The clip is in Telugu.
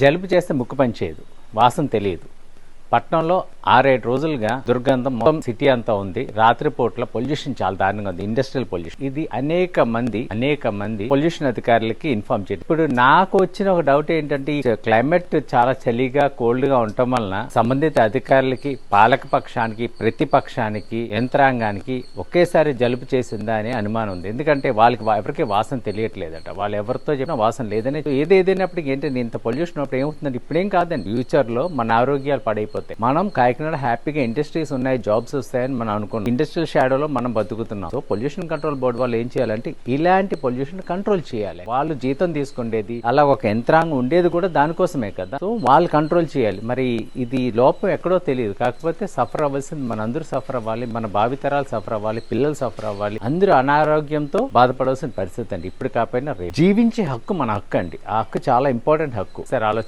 జలుబు చేస్తే ముక్కు పనిచేయదు, వాసన తెలియదు. పట్నంలో 6-7 రోజులుగా దుర్గంధం మొత్తం సిటీ అంతా ఉంది. రాత్రిపూట్ల పొల్యూషన్ చాలా దారుణంగా ఉంది, ఇండస్ట్రియల్ పొల్యూషన్. ఇది అనేక మంది పొల్యూషన్ అధికారులకి ఇన్ఫార్మ్ చేయాలి. ఇప్పుడు నాకు వచ్చిన ఒక డౌట్ ఏంటంటే, ఈ క్లైమేట్ చాలా చలిగా కోల్డ్ గా ఉండటం వలన సంబంధిత అధికారులకి, పాలక పక్షానికి, ప్రతిపక్షానికి, యంత్రాంగానికి ఒకేసారి జలుబు చేసిందా అనే అనుమానం ఉంది. ఎందుకంటే వాళ్ళకి ఎవరికి వాసన తెలియట్లేదట. వాళ్ళు ఎవరితో చెప్పినా వాసన లేదని. ఏదైనప్పటికీ ఏంటంటే, ఇంత పొల్యూషన్ ఉన్నప్పుడు ఏమవుతుందంటే, ఇప్పుడేం కాదండి, ఫ్యూచర్ లో మన ఆరోగ్యాలు పాడైపోతాయి. మనం కాకినాడ హ్యాపీగా ఇండస్ట్రీస్ ఉన్నాయి, జాబ్స్ వస్తాయని మనం అనుకున్నాం. ఇండస్ట్రియల్ షాడోలో మనం బతుకుతున్నాం. సో పొల్యూషన్ కంట్రోల్ బోర్డు వాళ్ళు ఏం చేయాలంటే, ఇలాంటి పొల్యూషన్ కంట్రోల్ చేయాలి. వాళ్ళు జీతం తీసుకుండేది, అలా ఒక యంత్రాంగం ఉండేది కూడా దానికోసమే కదా. సో వాళ్ళు కంట్రోల్ చేయాలి. మరి ఇది లోపం ఎక్కడో తెలియదు. కాకపోతే సఫర్ అవ్వాల్సింది మనందరూ సఫర్ అవ్వాలి, మన భావితరాలు సఫర్ అవ్వాలి, పిల్లలు సఫర్ అవ్వాలి. అందరూ అనారోగ్యంతో బాధపడాల్సిన పరిస్థితి అండి. ఇప్పుడు కాకపోయినా రేపు జీవించే హక్కు మన హక్కు అండి. ఆ హక్కు చాలా ఇంపార్టెంట్ హక్కు. సరే ఆలోచన.